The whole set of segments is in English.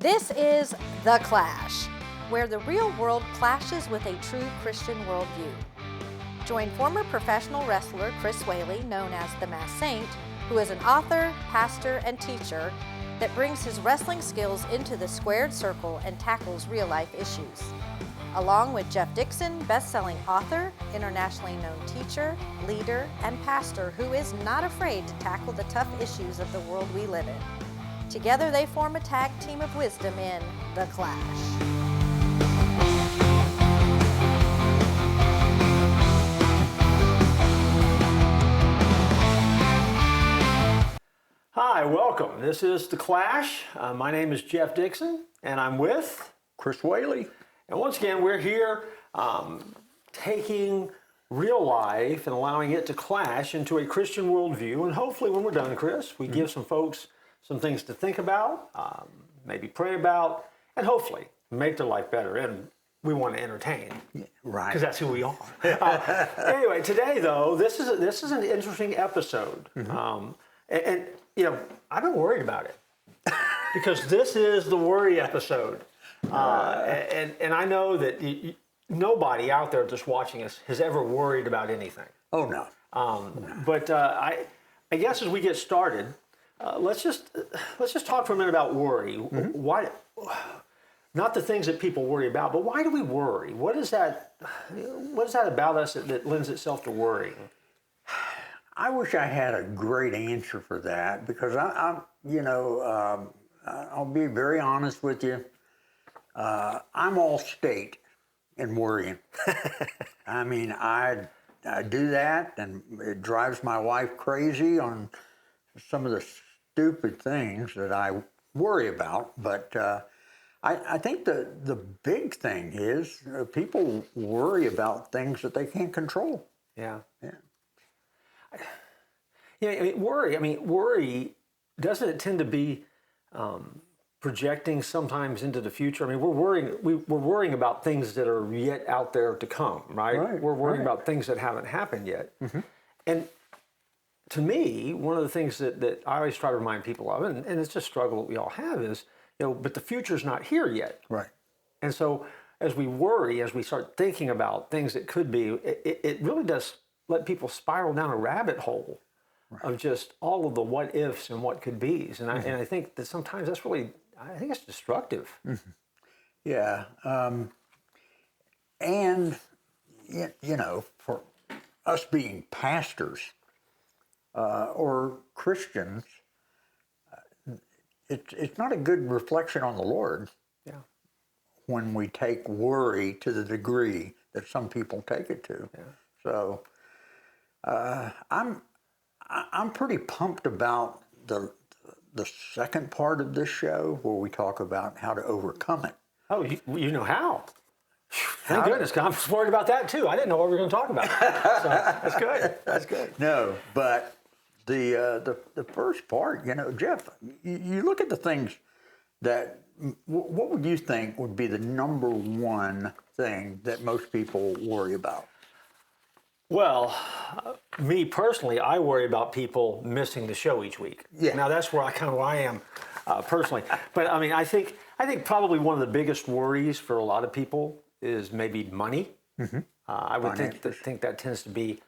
This is The Clash, where the real world clashes with a true Christian worldview. Join former professional wrestler Chris Whaley, known as the Masked Saint, who is an author, pastor, and teacher that brings his wrestling skills into the squared circle and tackles real-life issues. Along with Jeff Dixon, best-selling author, internationally known teacher, leader, and pastor who is not afraid to tackle the tough issues of the world we live in. Together they form a tag team of wisdom in The Clash. Hi, welcome. This is The Clash. My name is Jeff Dixon, and I'm with Chris Whaley. And once again, we're here taking real life and allowing it to clash into a Christian worldview. And hopefully when we're done, Chris, we give some folks some things to think about, maybe pray about, and hopefully make their life better. And we want to entertain, Right. Because that's who we are. Anyway, today though, this is an interesting episode, and you know, I've been worried about it because this is the worry episode, and I know that nobody out there just watching us has ever worried about anything. Oh, no. But I guess as we get started, let's just talk for a minute about worry. Why? Not the things that people worry about, but why do we worry? What is that about us that lends itself to worrying? I wish I had a great answer for that because I'll be very honest with you. I'm all state in worrying. I mean, I do that, and it drives my wife crazy on some of the stupid things that I worry about. But I think the big thing is people worry about things that they can't control. Yeah. Yeah. Yeah, worry, doesn't it tend to be projecting sometimes into the future? I mean, we're worrying about things that are yet out there to come, right? We're worrying about things that haven't happened yet. And to me, one of the things that I always try to remind people of, and it's just a struggle that we all have, is, but the future's not here yet. Right. And so as we worry, as we start thinking about things that could be, it really does let people spiral down a rabbit hole of just all of the what ifs and what could be's. And I think that sometimes that's really, I think it's destructive. Yeah. And, for us being pastors or Christians, it's not a good reflection on the Lord. Yeah. When we take worry to the degree that some people take it to. Yeah. So I'm pretty pumped about the second part of this show where we talk about how to overcome it. Oh, you know how? Thank goodness, 'cause I was worried about that too. I didn't know what we were going to talk about. So that's good. That's good. No, but the first part, Jeff, you look at the things that, what would you think would be the number one thing that most people worry about? Well, me personally, I worry about people missing the show each week. Yeah. Now that's where I am personally. But I mean, I think probably one of the biggest worries for a lot of people is maybe money. I would think that tends to be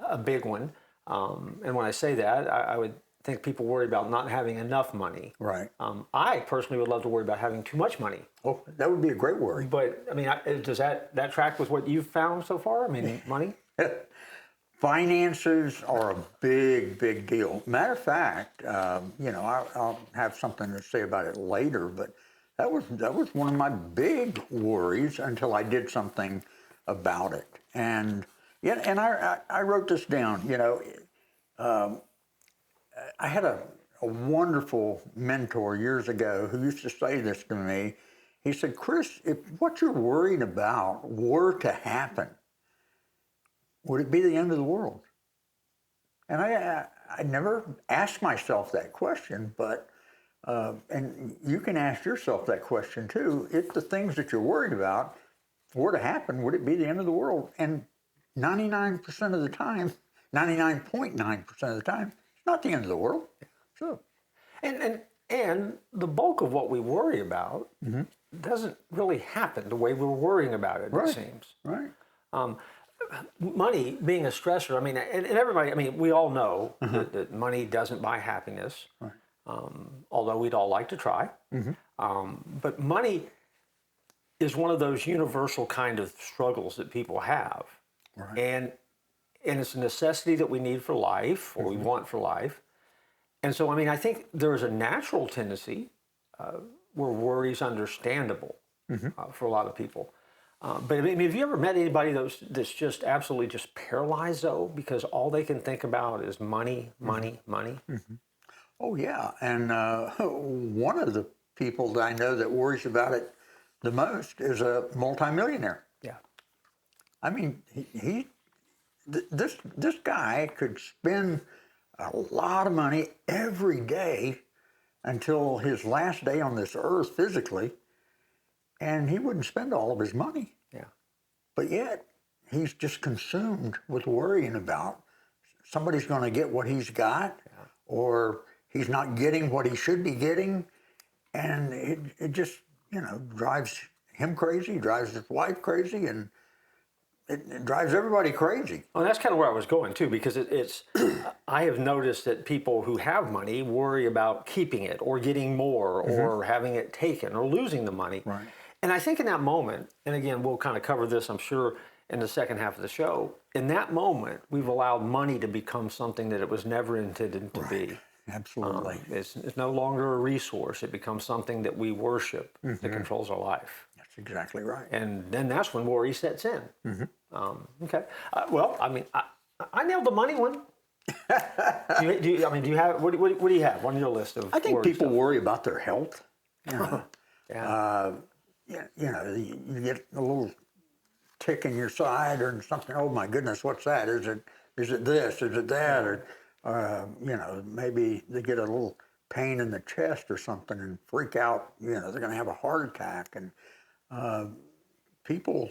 a big one. And when I say that, I would think people worry about not having enough money. Right. I personally would love to worry about having too much money. Oh, that would be a great worry. But I mean, does that track with what you've found so far? I mean, money? Finances are a big deal. Matter of fact, I'll have something to say about it later, but that was one of my big worries until I did something about it. And I wrote this down. I had a wonderful mentor years ago who used to say this to me. He said, "Chris, if what you're worried about were to happen, would it be the end of the world?" And I never asked myself that question, but and you can ask yourself that question too. If the things that you're worried about were to happen, would it be the end of the world? And 99% of the time, 99.9% of the time, it's not the end of the world. Sure. And And the bulk of what we worry about doesn't really happen the way we're worrying about it, Right. it seems. Right. Money being a stressor, I mean, and everybody, I mean, we all know that money doesn't buy happiness, although we'd all like to try. But money is one of those universal kind of struggles that people have. Right. And it's a necessity that we need for life, or we want for life. And so, I mean, I think there is a natural tendency where worry is understandable for a lot of people. But I mean, have you ever met anybody that's just absolutely just paralyzed, though, because all they can think about is money, money, money? Oh, yeah. And one of the people that I know that worries about it the most is a multimillionaire. Yeah. I mean, this guy could spend a lot of money every day until his last day on this earth physically, and he wouldn't spend all of his money. Yeah. But yet, he's just consumed with worrying about somebody's going to get what he's got, or he's not getting what he should be getting, and it just, drives him crazy, drives his wife crazy, and it drives everybody crazy. Well, that's kind of where I was going too, because it's I have noticed that people who have money worry about keeping it or getting more or having it taken or losing the money. Right. And I think in that moment, and again, we'll kind of cover this, I'm sure, in the second half of the show, in that moment, we've allowed money to become something that it was never intended to be. Absolutely. It's no longer a resource. It becomes something that we worship that controls our life. That's exactly right. And then that's when worry sets in. Okay. Well, I mean, I nailed the money one. do you have, what do you have on your list of I think worry people stuff? worry about their health. Yeah. You get a little tick in your side or something. Oh my goodness, what's that? Is it this? Is it that? Or maybe they get a little pain in the chest or something and freak out. They're going to have a heart attack. And people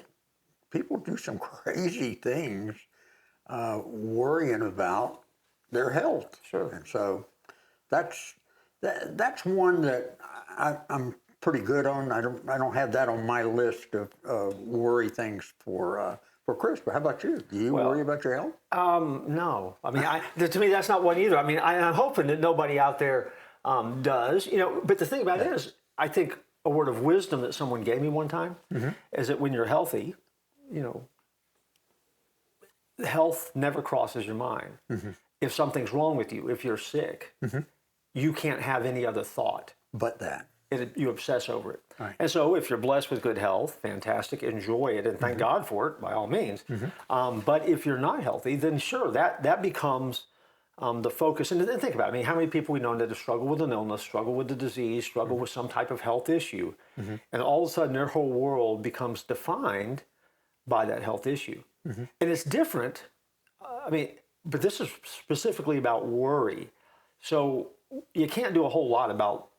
do some crazy things worrying about their health. Sure. And so that's one that I'm pretty good on. I don't have that on my list of worry things for Chris. But how about you? Do you worry about your health? No. I mean, to me, that's not one either. I mean, I'm hoping that nobody out there does. But the thing about it is, I think a word of wisdom that someone gave me one time is that when you're healthy, health never crosses your mind. If something's wrong with you, if you're sick, you can't have any other thought But that. You obsess over it. Right. And so if you're blessed with good health, fantastic, enjoy it and thank God for it by all means. But if you're not healthy, then sure, that becomes the focus. And then think about it. I mean, how many people we know that struggle with an illness, struggle with the disease, struggle with some type of health issue, and all of a sudden their whole world becomes defined by that health issue. And it's different. But this is specifically about worry. So you can't do a whole lot about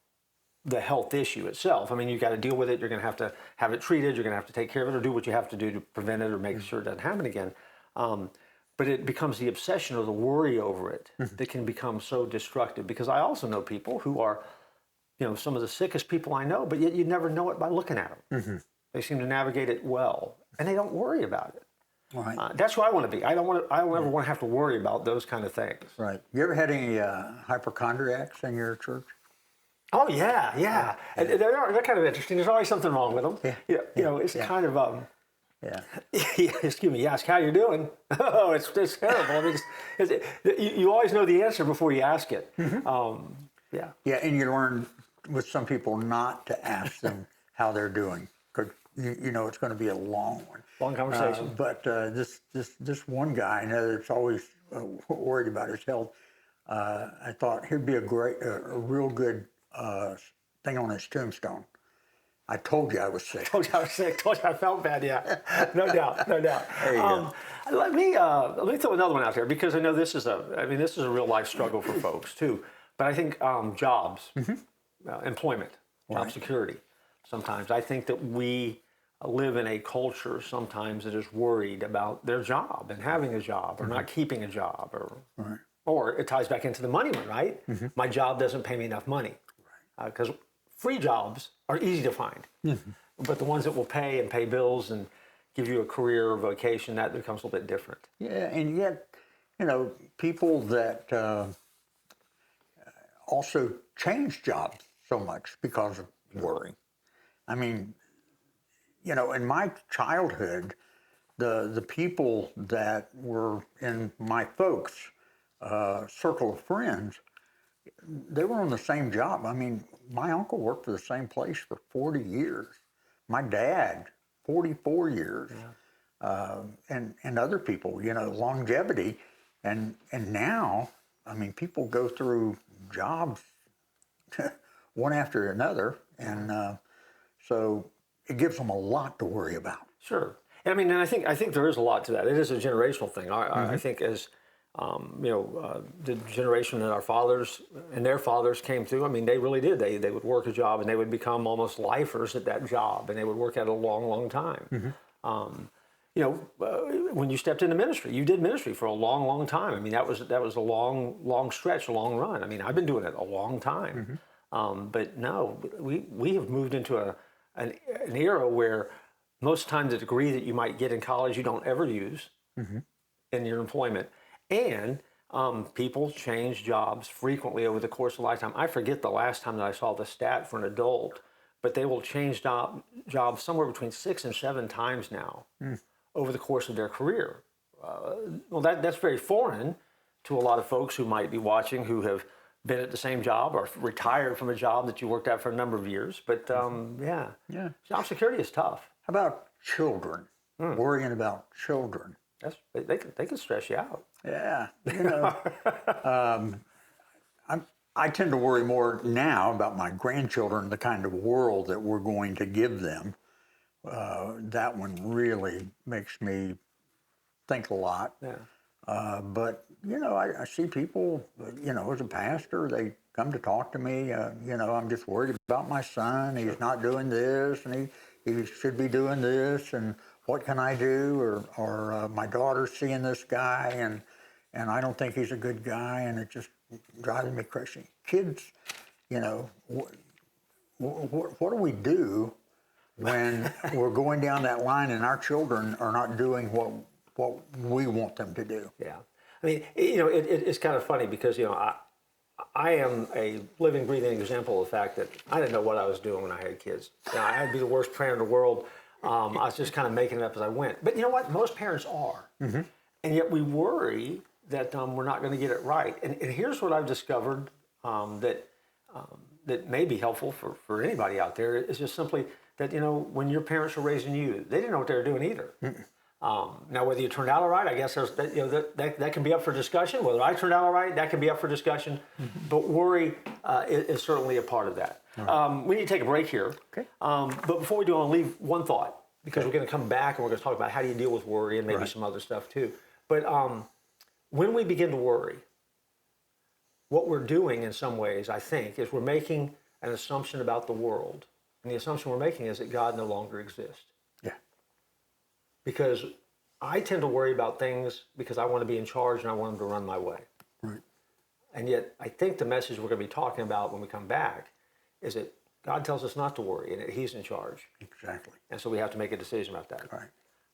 the health issue itself. I mean, you got to deal with it. You're going to have it treated. You're going to have to take care of it or do what you have to do to prevent it or make sure it doesn't happen again. But it becomes the obsession or the worry over it that can become so destructive. Because I also know people who are, some of the sickest people I know, but yet you never know it by looking at them. They seem to navigate it well, and they don't worry about it. Right. That's what I want to be. I don't ever want to have to worry about those kind of things. Right. You ever had any hypochondriacs in your church? Oh yeah. And they're kind of interesting. There's always something wrong with them. It's kind of excuse me. You ask how you're doing. Oh, it's terrible. I mean, you always know the answer before you ask it. Yeah. Yeah, and you learn with some people not to ask them how they're doing because it's going to be a long one. Long conversation. But this one guy I know that's always worried about his health. I thought he'd be a real good thing on his tombstone. I told you I was sick. Told you I felt bad. Yeah, no doubt. There you go. Let me throw another one out there because I know this is a real life struggle for folks too. But I think jobs, employment, job security. Sometimes I think that we live in a culture sometimes that is worried about their job and having a job or not keeping a job or it ties back into the money one, right? My job doesn't pay me enough money. because free jobs are easy to find, but the ones that will pay and pay bills and give you a career or vocation, that becomes a little bit different. Yeah, and yet, people that also change jobs so much because of worry. I mean, in my childhood, the people that were in my folks' circle of friends, they were on the same job. I mean, my uncle worked for the same place for 40 years. My dad, 44 years. And other people, longevity. And now, I mean, people go through jobs one after another. And so it gives them a lot to worry about. Sure. I mean, and I think there is a lot to that. It is a generational thing. I think as the generation that our fathers and their fathers came through, I mean, they really did. They would work a job and they would become almost lifers at that job, and they would work at it a long, long time. When you stepped into ministry, you did ministry for a long, long time. I mean, that was a long, long stretch, a long run. I mean, I've been doing it a long time. But no, we have moved into an era where most times the degree that you might get in college, you don't ever use in your employment. And people change jobs frequently over the course of a lifetime. I forget the last time that I saw the stat for an adult, but they will change jobs somewhere between 6 and 7 times now over the course of their career. Well, that's very foreign to a lot of folks who might be watching who have been at the same job or retired from a job that you worked at for a number of years. But job security is tough. How about children? Worrying about children. They can stress you out. Yeah, I tend to worry more now about my grandchildren, the kind of world that we're going to give them. That one really makes me think a lot. Yeah. But I see people, as a pastor, they come to talk to me. I'm just worried about my son. He's not doing this, and he should be doing this, and what can I do? Or my daughter's seeing this guy, and I don't think he's a good guy, and it just drives me crazy. Kids, what do we do when we're going down that line and our children are not doing what we want them to do? Yeah. I mean, it's kind of funny because, I am a living, breathing example of the fact that I didn't know what I was doing when I had kids. I'd be the worst parent in the world. I was just kind of making it up as I went. But you know what? Most parents are. And yet we worry that we're not going to get it right. And here's what I've discovered that may be helpful for anybody out there is just simply that, when your parents were raising you, they didn't know what they were doing either. Now, whether you turned out all right, I guess there's that can be up for discussion. Whether I turned out all right, that can be up for discussion. But worry is certainly a part of that. Right. We need to take a break here. Okay. But before we do, I want to leave one thought, because we're going to come back and we're going to talk about how do you deal with worry and maybe some other stuff too. But when we begin to worry, what we're doing in some ways, I think, is we're making an assumption about the world. And the assumption we're making is that God no longer exists. Yeah. Because I tend to worry about things because I want to be in charge and I want them to run my way. Right. And yet, I think the message we're going to be talking about when we come back is that God tells us not to worry and that He's in charge. Exactly. And so we have to make a decision about that. Right.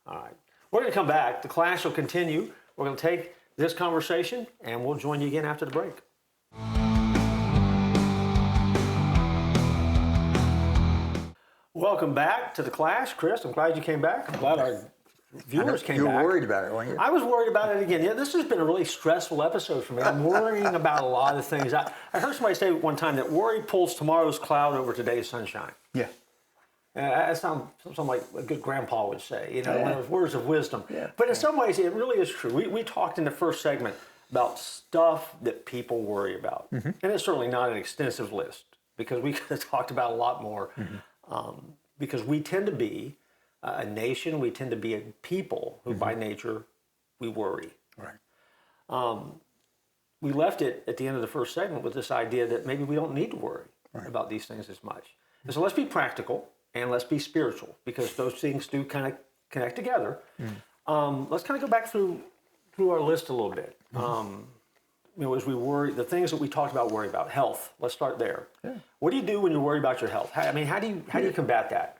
All right. We're going to come back. The class will continue. We're going to take this conversation and we'll join you again after the break. Welcome back to the class. Chris, I'm glad you came back. I'm glad our viewers came back. You were worried about it, weren't you? I was worried about it again. Yeah, this has been a really stressful episode for me. I'm worrying about a lot of things. I heard somebody say one time that worry pulls tomorrow's cloud over today's sunshine. Yeah. That sounds something like a good grandpa would say, one of those words of wisdom. Yeah. But in some ways, it really is true. We talked in the first segment about stuff that people worry about. Mm-hmm. And it's certainly not an extensive list, because we could have talked about a lot more. Mm-hmm. Because we tend to be a nation, we tend to be a people who by nature, we worry. Right. We left it at the end of the first segment with this idea that maybe we don't need to worry about these things as much. And so let's be practical and let's be spiritual, because those things do kind of connect together. Let's kind of go back through our list a little bit. as we worry, the things that we talked about worry about, health. Let's start there. Yeah. What do you do when you worry about your health? How do you combat that?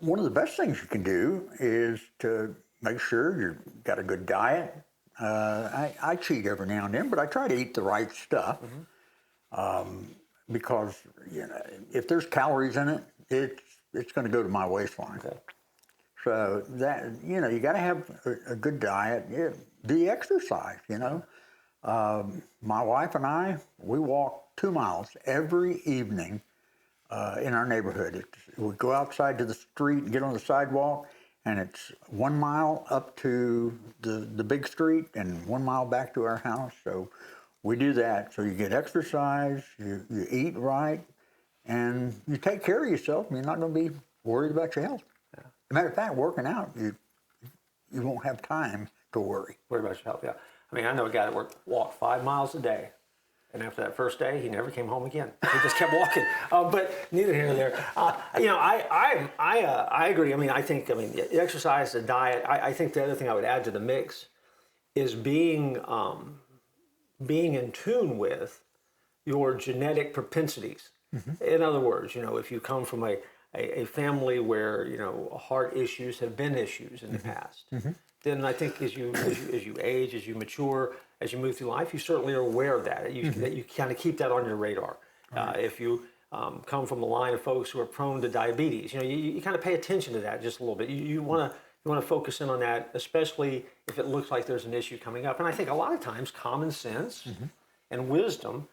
One of the best things you can do is to make sure you've got a good diet. I cheat every now and then, but I try to eat the right stuff. Because if there's calories in it, it's going to go to my waistline. Okay. So that you got to have a good diet. Yeah, the exercise. My wife and I, we walk 2 miles every evening in our neighborhood. We go outside to the street and get on the sidewalk, and it's 1 mile up to the big street and 1 mile back to our house. So we do that. So you get exercise, you eat right, and you take care of yourself, and you're not going to be worried about your health. Yeah. As a matter of fact, working out, you won't have time to worry. Worry about your health, yeah. I mean, I know a guy that walked 5 miles a day, and after that first day, he never came home again. He just kept walking. But neither here nor there. I agree. I mean, the exercise, the diet. I think the other thing I would add to the mix is being in tune with your genetic propensities. Mm-hmm. In other words, if you come from a family where heart issues have been issues in the past, then I think as you age, as you mature, as you move through life, you certainly are aware of that. That you kind of keep that on your radar. Right. If you come from a line of folks who are prone to diabetes, you kind of pay attention to that just a little bit. You want to focus in on that, especially if it looks like there's an issue coming up. And I think a lot of times common sense and wisdom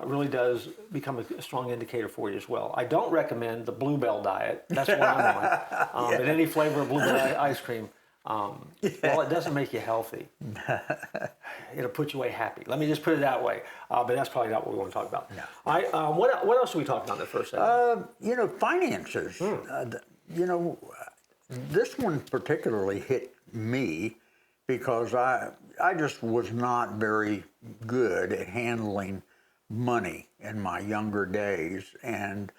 really does become a strong indicator for you as well. I don't recommend the Bluebell diet. That's what I'm on. But any flavor of Bluebell ice cream, while it doesn't make you healthy, it'll put you away happy. Let me just put it that way. But that's probably not what we want to talk about. No. What else are we talking about in the first segment? Finances. This one particularly hit me because I just was not very good at handling money in my younger days. And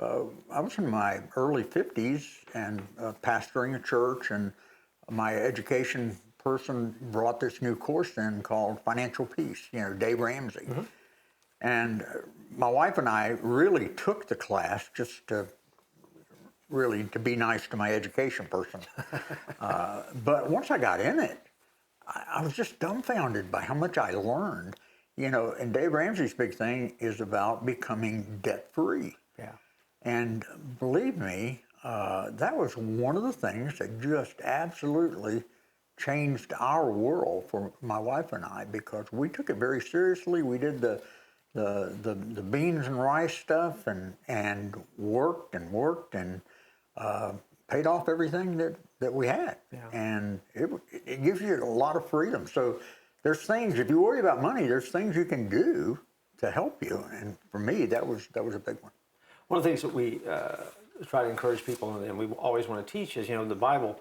I was in my early 50s and pastoring a church, and my education person brought this new course in called Financial Peace, Dave Ramsey. Mm-hmm. And my wife and I really took the class just to be nice to my education person. But once I got in it, I was just dumbfounded by how much I learned. And Dave Ramsey's big thing is about becoming debt-free. Yeah. And believe me, that was one of the things that just absolutely changed our world for my wife and I, because we took it very seriously. We did the beans and rice stuff and worked and paid off everything that we had. Yeah. And it gives you a lot of freedom. So there's things, if you worry about money, there's things you can do to help you. And for me, that was a big one. One of the things that we try to encourage people, and we always want to teach, is the Bible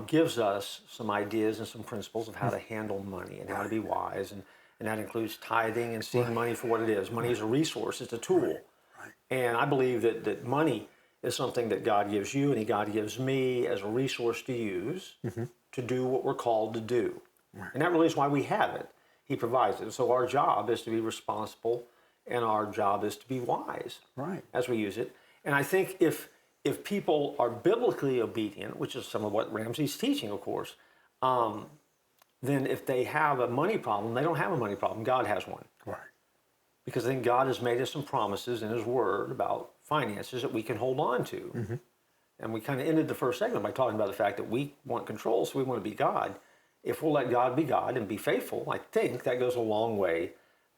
gives us some ideas and some principles of how to handle money and how to be wise, and that includes tithing and seeing money for what it is. Money is a resource; it's a tool. Right. And I believe that money is something that God gives you, and God gives me as a resource to use to do what we're called to do. Right. And that really is why we have it. He provides it. So our job is to be responsible, and our job is to be wise as we use it. And I think if people are biblically obedient, which is some of what Ramsey's teaching, of course, then if they have a money problem, they don't have a money problem. God has one. Right. Because I think God has made us some promises in His Word about finances that we can hold on to. Mm-hmm. And we kind of ended the first segment by talking about the fact that we want control, so we want to be God. If we'll let God be God and be faithful, I think that goes a long way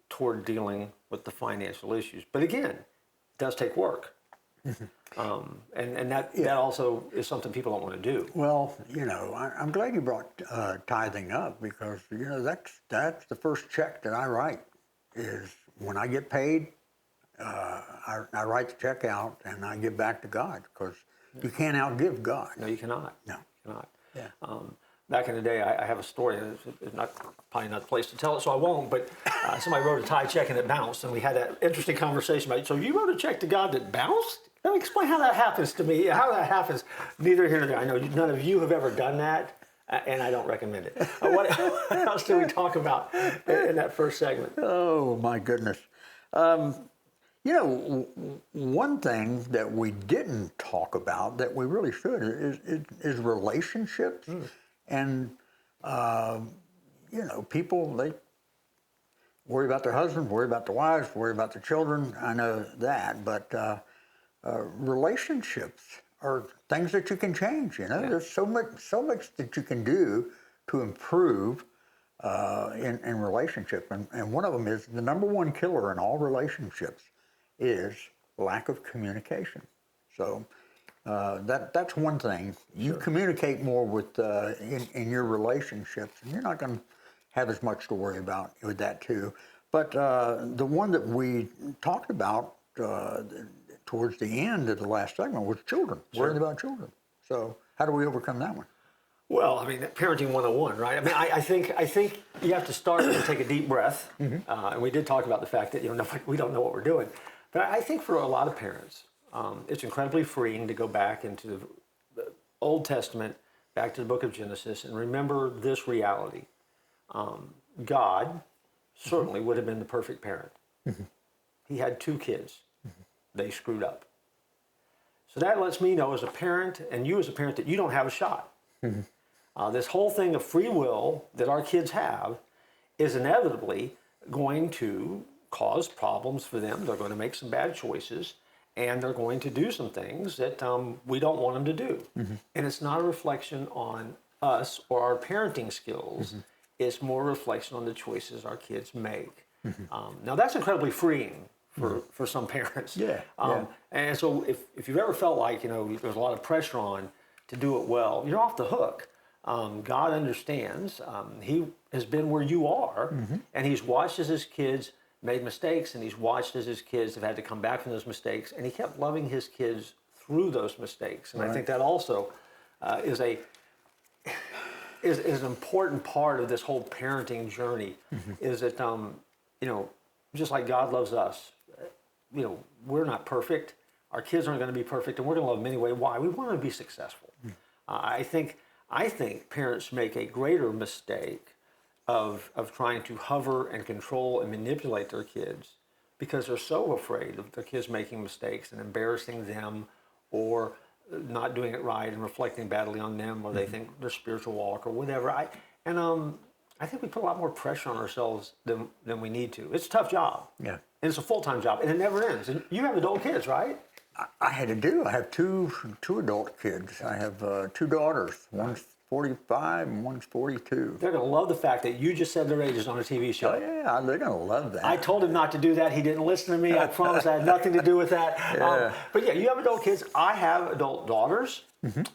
toward dealing with the financial issues. But again, it does take work. And that also is something people don't want to do. Well, I'm glad you brought tithing up, because that's the first check that I write. Is when I get paid, I write the check out and I give back to God, because you can't outgive God. No, you cannot. No, you cannot. Yeah. Back in the day, I have a story. It's probably not the place to tell it, so I won't. But somebody wrote a tithe check and it bounced, and we had that interesting conversation about it. So you wrote a check to God that bounced? Let me explain how that happens to me. How that happens, neither here nor there. I know none of you have ever done that. and I don't recommend it. What else did we talk about in that first segment? Oh, my goodness. You know, one thing that we didn't talk about that we really should is relationships. And, you know, people, they worry about their husbands, worry about their wives, worry about their children. I know that. But relationships are things that you can change, you know. There's so much that you can do to improve in relationship. And one of them is the number one killer in all relationships is lack of communication. So that's one thing. You communicate more with in your relationships, and you're not going to have as much to worry about with that too. But the one that we talked about towards the end of the last segment was children, worrying about children. So how do we overcome that one? Well, I mean, parenting 101, right? I mean, I think you have to start and take a deep breath. And we did talk about the fact that, you know, we don't know what we're doing. But I think for a lot of parents, it's incredibly freeing to go back into the Old Testament, back to the book of Genesis, and remember this reality. God certainly would have been the perfect parent. He had 2 kids. They screwed up. So that lets me know as a parent, and you as a parent, that you don't have a shot. This whole thing of free will that our kids have is inevitably going to cause problems for them. They're going to make some bad choices, and they're going to do some things that we don't want them to do. And it's not a reflection on us or our parenting skills. It's more a reflection on the choices our kids make. Now, that's incredibly freeing for some parents. And so if you've ever felt like, you know, there's a lot of pressure on to do it well, you're off the hook. God understands. He has been where you are, and he's watched as his kids made mistakes, and he's watched as his kids have had to come back from those mistakes, and he kept loving his kids through those mistakes. And I think that also is an important part of this whole parenting journey. Is that you know, just like God loves us, you know, we're not perfect. Our kids aren't going to be perfect, and we're going to love them anyway. Why? We want them to be successful. I think parents make a greater mistake of trying to hover and control and manipulate their kids because they're so afraid of their kids making mistakes and embarrassing them, or not doing it right and reflecting badly on them, or they think their spiritual walk or whatever. I think we put a lot more pressure on ourselves than we need to. It's a tough job. And it's a full-time job, and it never ends. And you have adult kids, right? I had to do. I have two adult kids. I have 2 daughters. One's 45 and one's 42. They're going to love the fact that you just said their ages on a TV show. Oh, yeah, they're going to love that. I told him not to do that. He didn't listen to me. I promise I had nothing to do with that. But yeah, you have adult kids. I have adult daughters, and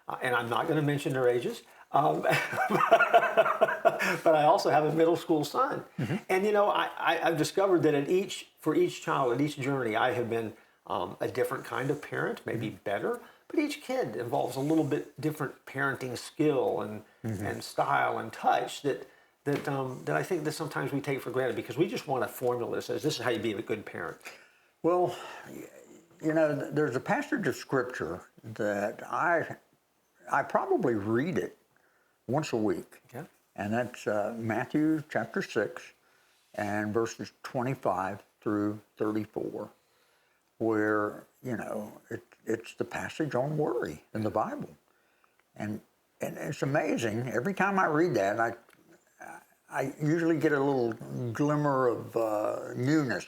I'm not going to mention their ages. But I also have a middle school son. And, you know, I've discovered that for each child, at each journey, I have been a different kind of parent, maybe better. But each kid involves a little bit different parenting skill and style and touch that I think that sometimes we take for granted because we just want a formula that says this is how you be a good parent. Well, you know, there's a passage of scripture that I probably read it once a week, and that's Matthew chapter 6 and verses 25 through 34, where, you know, it's the passage on worry in the Bible. And it's amazing. Every time I read that, I usually get a little glimmer of newness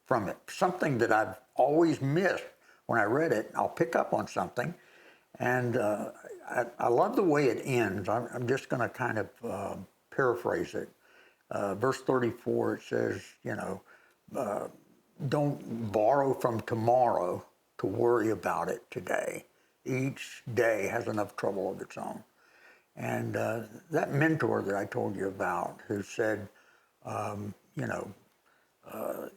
from it. Something that I've always missed when I read it. I'll pick up on something. And I love the way it ends. I'm just going to kind of paraphrase it. Verse 34, it says, you know, don't borrow from tomorrow to worry about it today. Each day has enough trouble of its own. And that mentor that I told you about, who said, you know,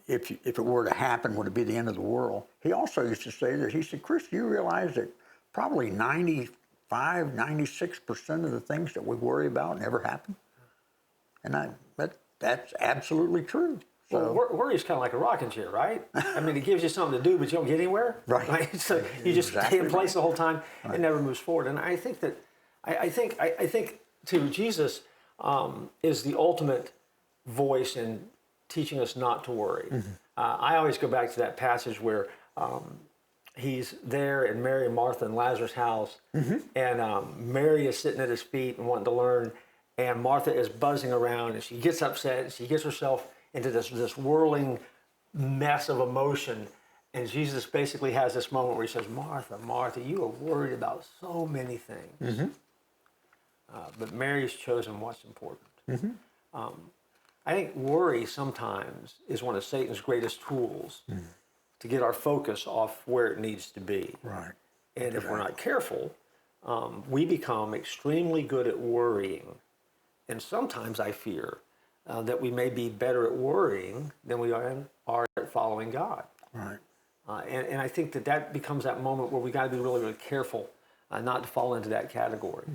if it were to happen, would it be the end of the world? He also used to say that, he said, Chris, you realize that probably 95, 96% of the things that we worry about never happen? And that's absolutely true. So, well, worry is kind of like a rocking chair, right? I mean, it gives you something to do, but you don't get anywhere. Right. So you just stay in place the whole time. It never moves forward. And I think I think too, Jesus is the ultimate voice in teaching us not to worry. I always go back to that passage where he's there in Mary and Martha and Lazarus' house, and Mary is sitting at his feet and wanting to learn, and Martha is buzzing around, and she gets upset, and she gets herself into this whirling mess of emotion. And Jesus basically has this moment where he says, Martha, Martha, you are worried about so many things. But Mary's chosen what's important. I think worry sometimes is one of Satan's greatest tools to get our focus off where it needs to be. Right. And if we're not careful, we become extremely good at worrying. And sometimes I fear that we may be better at worrying than we are at following God. Right. And I think that becomes that moment where we got to be really, really careful not to fall into that category.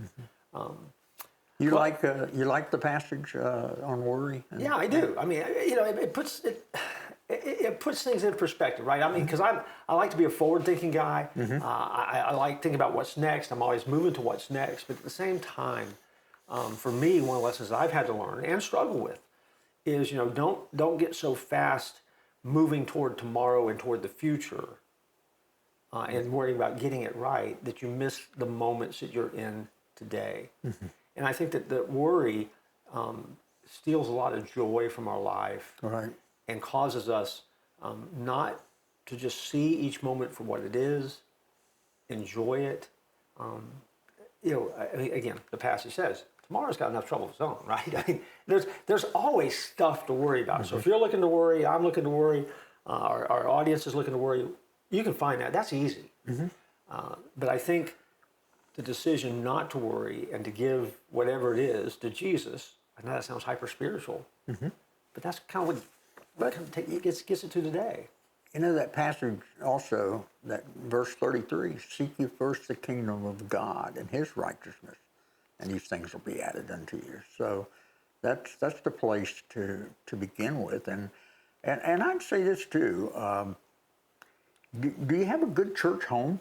You like the passage on worry? Yeah, I do. I mean, you know, it puts things in perspective, right? I mean, because I like to be a forward-thinking guy. I like thinking about what's next. I'm always moving to what's next. But at the same time, for me, one of the lessons I've had to learn and struggle with is, you know, don't get so fast moving toward tomorrow and toward the future and worrying about getting it right that you miss the moments that you're in today. And I think that worry steals a lot of joy from our life, Right. and causes us not to just see each moment for what it is, enjoy it. You know, again, the passage says, tomorrow's got enough trouble of its own, right? I mean, there's always stuff to worry about. So if you're looking to worry, I'm looking to worry, our audience is looking to worry, you can find that. That's easy. But I think the decision not to worry and to give whatever it is to Jesus, I know that sounds hyper-spiritual, but that's kind of what gets it to today. You know that passage also, that verse 33, seek ye first the kingdom of God and his righteousness, and these things will be added unto you. So that's the place to begin with. And I'd say this too, do you have a good church home?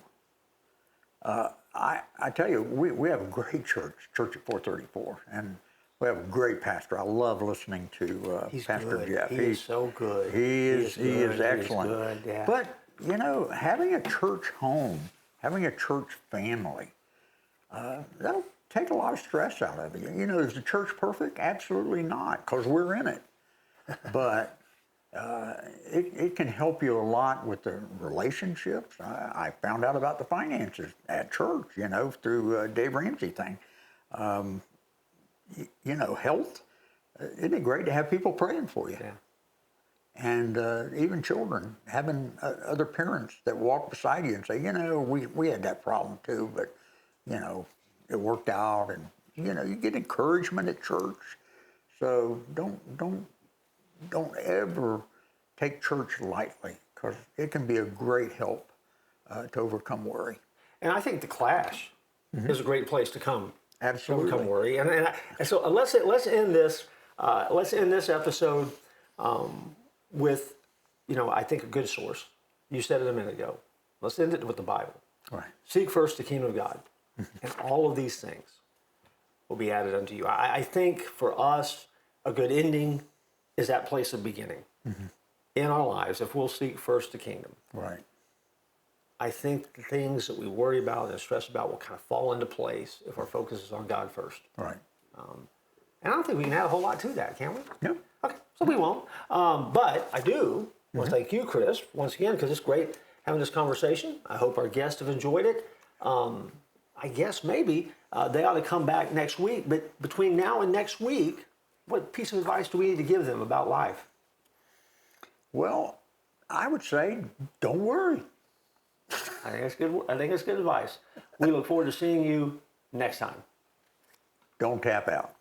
I tell you, we have a great church at 434, and we have a great pastor. I love listening to Pastor good. Jeff. He's so good. He is excellent. He is good, yeah. But, you know, having a church home, having a church family, that'll take a lot of stress out of you. You know, is the church perfect? Absolutely not, because we're in it. But it can help you a lot with the relationships. I found out about the finances at church, you know, through Dave Ramsey thing. You know, health. Isn't it great to have people praying for you? Yeah. And even children, having other parents that walk beside you and say, you know, we had that problem too, but, you know, it worked out. And, you know, you get encouragement at church. So don't ever take church lightly, because it can be a great help to overcome worry. And I think the Clash is a great place to come. Absolutely. To overcome worry. And so let's end this episode with, you know, I think a good source. You said it a minute ago. Let's end it with the Bible. Right. Seek first the kingdom of God, and all of these things will be added unto you. I think for us, a good ending is that place of beginning in our lives. If we'll seek first the kingdom, Right. I think the things that we worry about and stress about will kind of fall into place if our focus is on God first. Right. And I don't think we can add a whole lot to that, can we? Yeah. Okay, so we won't. But I do want to thank you, Chris, once again, because it's great having this conversation. I hope our guests have enjoyed it. I guess maybe they ought to come back next week. But between now and next week, what piece of advice do we need to give them about life? Well, I would say don't worry. I think that's good. I think that's good advice. We look forward to seeing you next time. Don't tap out.